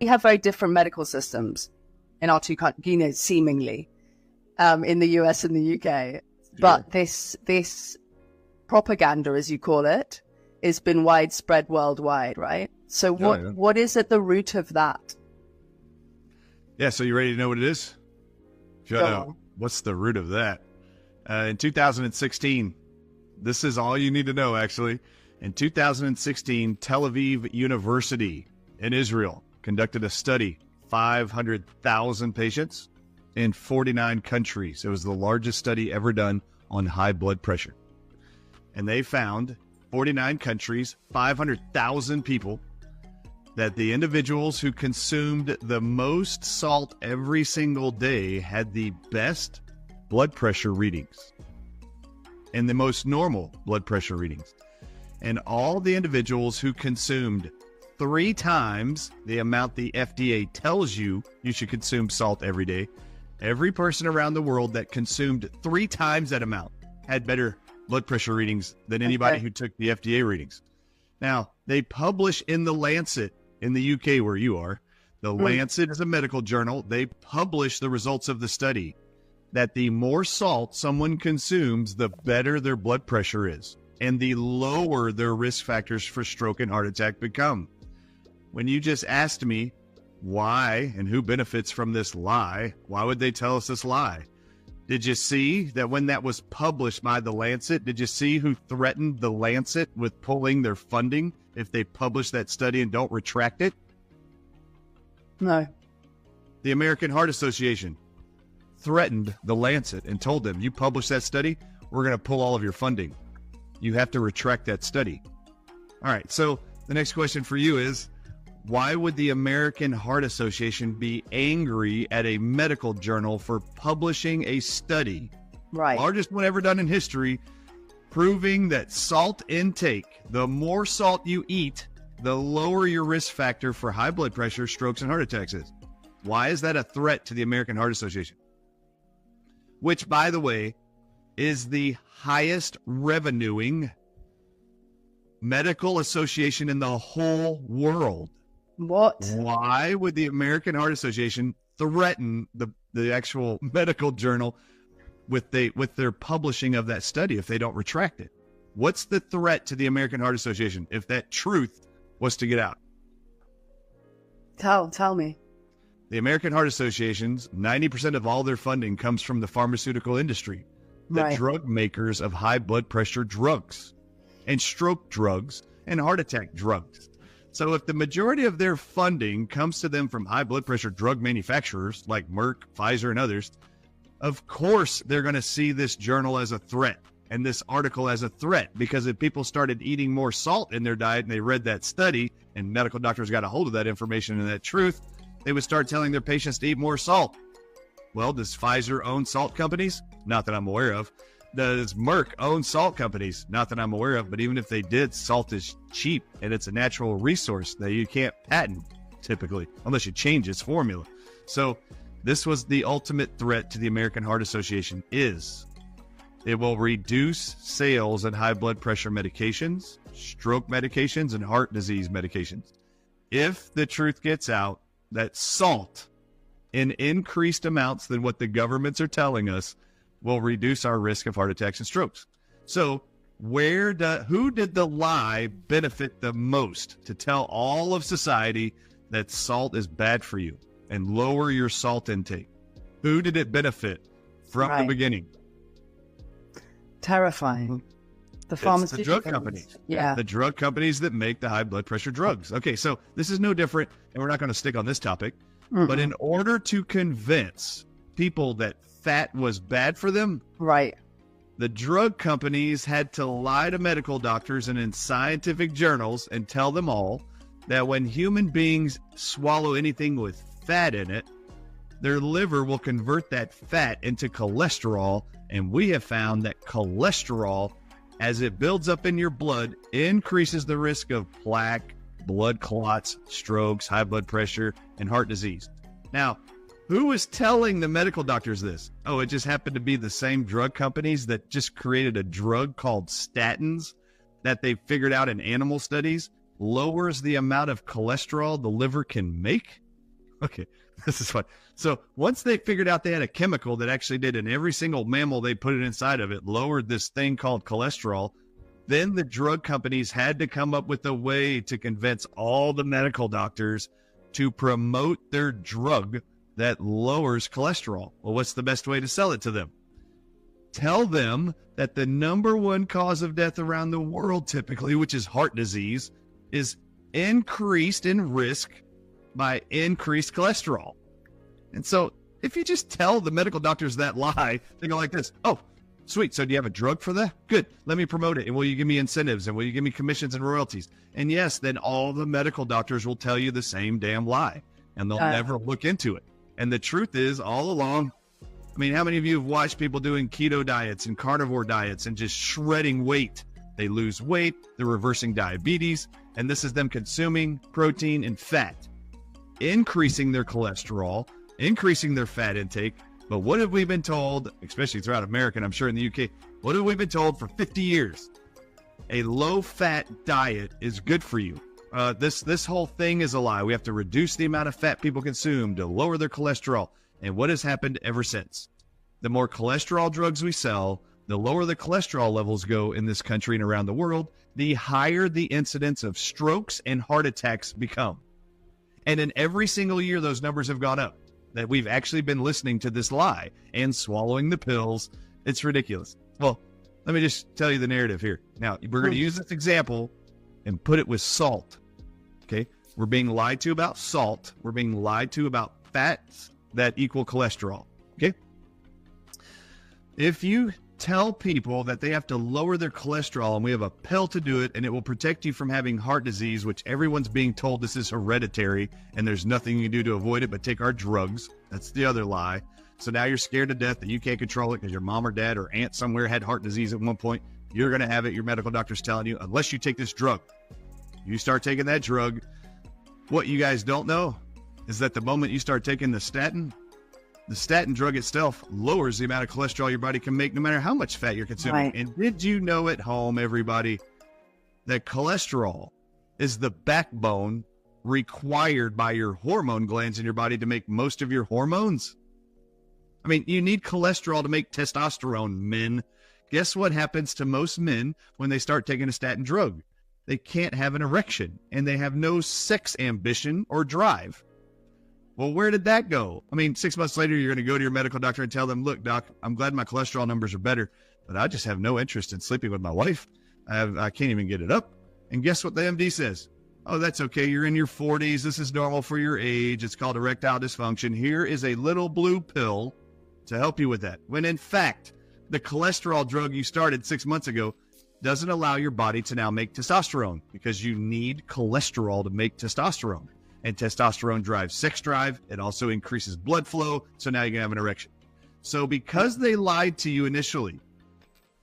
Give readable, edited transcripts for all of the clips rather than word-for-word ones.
have very different medical systems in our two countries, you know, seemingly, in the US and the UK. But this propaganda, as you call it, has been widespread worldwide, right? So what is at the root of that? Yeah, so you ready to know what it is? What's the root of that? In 2016, this is all you need to know, actually. In 2016, Tel Aviv University in Israel conducted a study, 500,000 patients in 49 countries. It was the largest study ever done on high blood pressure. And they found 49 countries, 500,000 people, that the individuals who consumed the most salt every single day had the best blood pressure readings and the most normal blood pressure readings. And all the individuals who consumed 3 times the amount the FDA tells you should consume salt every day, every person around the world that consumed 3 times that amount had better blood pressure readings than anybody who took the FDA readings. Now, they publish in the Lancet in the UK where you are. The Lancet is a medical journal. They publish the results of the study that the more salt someone consumes, the better their blood pressure is and the lower their risk factors for stroke and heart attack become. When you just asked me why and who benefits from this lie, why would they tell us this lie? Did you see that when that was published by the Lancet, did you see who threatened the Lancet with pulling their funding if they publish that study and don't retract it? No. The American Heart Association threatened the Lancet and told them, you publish that study, we're going to pull all of your funding. You have to retract that study. All right, so the next question for you is, why would the American Heart Association be angry at a medical journal for publishing a study, largest one ever done in history, proving that salt intake, the more salt you eat, the lower your risk factor for high blood pressure, strokes, and heart attacks is? Why is that a threat to the American Heart Association? Which, by the way, is the highest revenuing medical association in the whole world. What? Why would the American Heart Association threaten the actual medical journal with their publishing of that study if they don't retract it? What's the threat to the American Heart Association if that truth was to get out? Tell me. The American Heart Association's 90% of all their funding comes from the pharmaceutical industry, the drug makers of high blood pressure drugs and stroke drugs and heart attack drugs. So if the majority of their funding comes to them from high blood pressure drug manufacturers like Merck, Pfizer, and others, of course they're going to see this journal as a threat and this article as a threat, because if people started eating more salt in their diet and they read that study and medical doctors got a hold of that information and that truth, they would start telling their patients to eat more salt. Well, does Pfizer own salt companies? Not that I'm aware of. Does Merck own salt companies? Not that I'm aware of, but even if they did, salt is cheap and it's a natural resource that you can't patent typically, unless you change its formula. So this was the ultimate threat to the American Heart Association is it will reduce sales of high blood pressure medications, stroke medications, and heart disease medications. If the truth gets out that salt in increased amounts than what the governments are telling us will reduce our risk of heart attacks and strokes. So who did the lie benefit the most to tell all of society that salt is bad for you and lower your salt intake? Who did it benefit from the beginning? Terrifying. The pharmaceutical drug companies. Yeah. The drug companies that make the high blood pressure drugs. Okay, so this is no different, and we're not going to stick on this topic, but in order to convince people that fat was bad for them, the drug companies had to lie to medical doctors and in scientific journals and tell them all that when human beings swallow anything with fat in it, their liver will convert that fat into cholesterol, and we have found that cholesterol, as it builds up in your blood, increases the risk of plaque, blood clots, strokes, high blood pressure, and heart disease. Now, who was telling the medical doctors this? Oh, it just happened to be the same drug companies that just created a drug called statins that they figured out in animal studies lowers the amount of cholesterol the liver can make? Okay, this is fun. So once they figured out they had a chemical that actually did in every single mammal they put it inside of it, lowered this thing called cholesterol, then the drug companies had to come up with a way to convince all the medical doctors to promote their drug that lowers cholesterol. Well, what's the best way to sell it to them? Tell them that the number one cause of death around the world typically, which is heart disease, is increased in risk by increased cholesterol. And so if you just tell the medical doctors that lie, they go like this: oh, sweet. So do you have a drug for that? Good. Let me promote it. And will you give me incentives? And will you give me commissions and royalties? And yes, then all the medical doctors will tell you the same damn lie, and they'll never look into it. And the truth is, all along, I mean, how many of you have watched people doing keto diets and carnivore diets and just shredding weight? They lose weight, they're reversing diabetes, and this is them consuming protein and fat, increasing their cholesterol, increasing their fat intake. But what have we been told, especially throughout America, and I'm sure in the UK, what have we been told for 50 years? A low-fat diet is good for you. This whole thing is a lie. We have to reduce the amount of fat people consume to lower their cholesterol. And what has happened ever since? The more cholesterol drugs we sell, the lower the cholesterol levels go in this country and around the world, the higher the incidence of strokes and heart attacks become. And in every single year, those numbers have gone up. That we've actually been listening to this lie and swallowing the pills. It's ridiculous. Well, let me just tell you the narrative here. Now, we're going to use this example and put it with salt. Okay? We're being lied to about salt. We're being lied to about fats that equal cholesterol. Okay? If you tell people that they have to lower their cholesterol and we have a pill to do it and it will protect you from having heart disease, which everyone's being told this is hereditary and there's nothing you can do to avoid it but take our drugs. That's the other lie. So now you're scared to death that you can't control it because your mom or dad or aunt somewhere had heart disease at one point. You're going to have it. Your medical doctor's telling you, unless you take this drug. You start taking that drug. What you guys don't know is that the moment you start taking the statin drug itself lowers the amount of cholesterol your body can make no matter how much fat you're consuming. Right. And did you know at home, everybody, that cholesterol is the backbone required by your hormone glands in your body to make most of your hormones? I mean, you need cholesterol to make testosterone, men. Guess what happens to most men when they start taking a statin drug? They can't have an erection, and they have no sex ambition or drive. Well, where did that go? I mean, 6 months later, you're going to go to your medical doctor and tell them, look, doc, I'm glad my cholesterol numbers are better, but I just have no interest in sleeping with my wife. I can't even get it up. And guess what the MD says? Oh, that's okay. You're in your 40s. This is normal for your age. It's called erectile dysfunction. Here is a little blue pill to help you with that. When in fact, the cholesterol drug you started 6 months ago doesn't allow your body to now make testosterone because you need cholesterol to make testosterone. And testosterone drives sex drive. It also increases blood flow. So now you can have an erection. So because they lied to you initially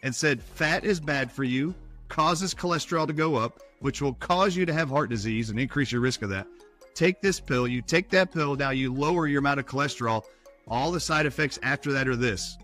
and said fat is bad for you, causes cholesterol to go up, which will cause you to have heart disease and increase your risk of that. Take this pill. You take that pill. Now you lower your amount of cholesterol. All the side effects after that are this.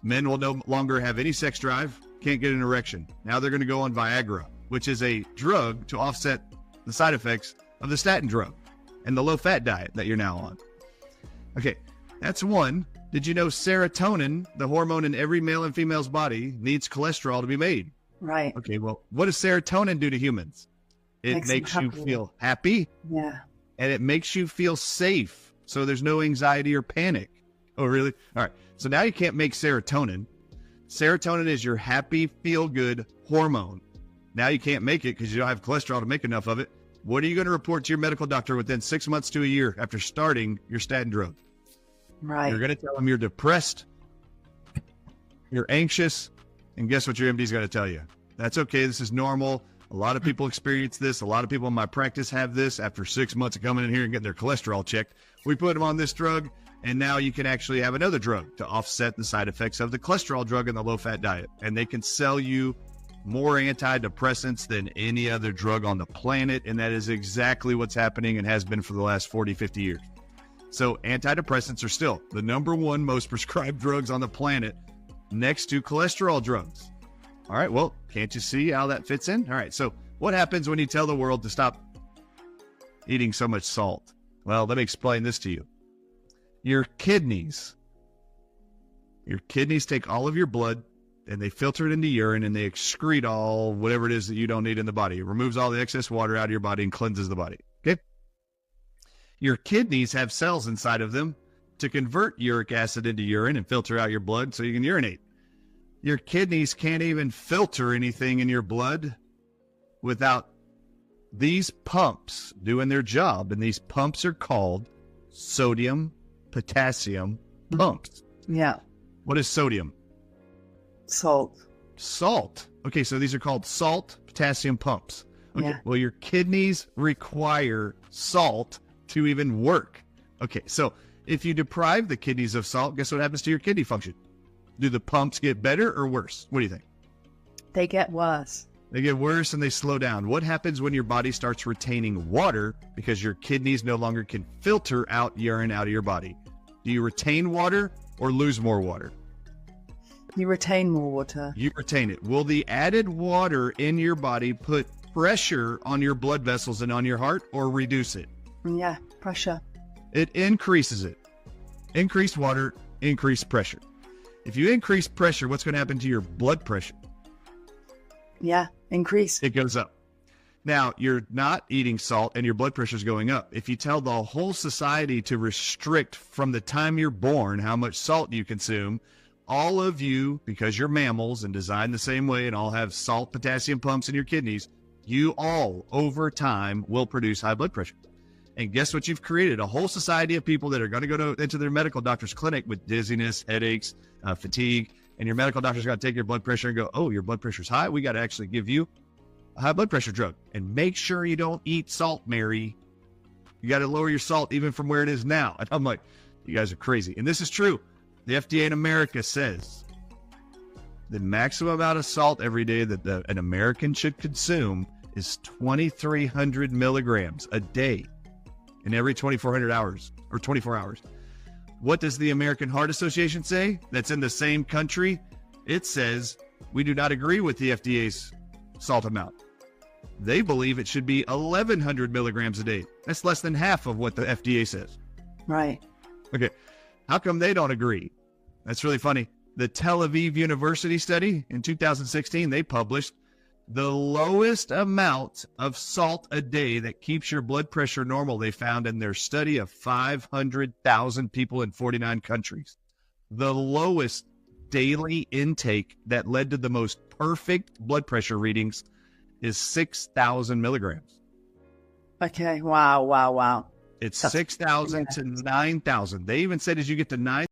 Men will no longer have any sex drive, can't get an erection. Now they're going to go on Viagra, which is a drug to offset the side effects of the statin drug and the low-fat diet that you're now on. Okay, that's one. Did you know serotonin, the hormone in every male and female's body, needs cholesterol to be made? Right. Okay, well, what does serotonin do to humans? It makes you feel happy. Yeah. And it makes you feel safe, so there's no anxiety or panic. Oh, really? All right. So now you can't make serotonin. Serotonin is your happy, feel-good hormone. Now you can't make it because you don't have cholesterol to make enough of it. What are you going to report to your medical doctor within 6 months to a year after starting your statin drug? Right. You're going to tell them you're depressed, you're anxious, and guess what your MD is going to tell you? That's okay. This is normal. A lot of people experience this. A lot of people in my practice have this after 6 months of coming in here and getting their cholesterol checked. We put them on this drug, and now you can actually have another drug to offset the side effects of the cholesterol drug and the low-fat diet. And they can sell you more antidepressants than any other drug on the planet, and that is exactly what's happening and has been for the last 40, 50 years. So antidepressants are still the number one most prescribed drugs on the planet next to cholesterol drugs. All right, well, can't you see how that fits in? All right, so what happens when you tell the world to stop eating so much salt? Well, let me explain this to you. Your kidneys take all of your blood and they filter it into urine and they excrete all whatever it is that you don't need in the body. It removes all the excess water out of your body and cleanses the body. Okay? Your kidneys have cells inside of them to convert uric acid into urine and filter out your blood so you can urinate. Your kidneys can't even filter anything in your blood without these pumps doing their job. And these pumps are called sodium, potassium pumps. Yeah. What is sodium? Salt. Salt. Okay, so these are called salt potassium pumps. Okay, Yeah. well, your kidneys require salt to even work. Okay, so if you deprive the kidneys of salt, guess what happens to your kidney function? Do the pumps get better or worse? What do you think? They get worse. They get worse and they slow down. What happens when your body starts retaining water because your kidneys no longer can filter out urine out of your body? Do you retain water or lose more water? You retain more water. You retain it. Will the added water in your body put pressure on your blood vessels and on your heart or reduce it? Yeah, pressure. It increases it. Increased water, increased pressure. If you increase pressure, what's going to happen to your blood pressure? Yeah, increase. It goes up. Now, you're not eating salt and your blood pressure is going up. If you tell the whole society to restrict from the time you're born how much salt you consume, all of you, because you're mammals and designed the same way and all have salt potassium pumps in your kidneys, you all over time will produce high blood pressure. And guess what you've created? A whole society of people that are going to go into their medical doctor's clinic with dizziness, headaches, fatigue, and your medical doctor's got to take your blood pressure and go, oh, your blood pressure's high. We got to actually give you a high blood pressure drug. And make sure you don't eat salt, Mary. You got to lower your salt even from where it is now. And I'm like, you guys are crazy. And this is true. The FDA in America says the maximum amount of salt every day that an American should consume is 2,300 milligrams a day in every 2,400 hours or 24 hours. What does the American Heart Association say? That's in the same country. It says we do not agree with the FDA's salt amount. They believe it should be 1,100 milligrams a day. That's less than half of what the FDA says. Right. Okay. How come they don't agree? That's really funny. The Tel Aviv University study in 2016, they published the lowest amount of salt a day that keeps your blood pressure normal. They found in their study of 500,000 people in 49 countries. The lowest daily intake that led to the most perfect blood pressure readings is 6,000 milligrams. Okay. Wow. It's 6,000 to 9,000. They even said as you get to 9,000,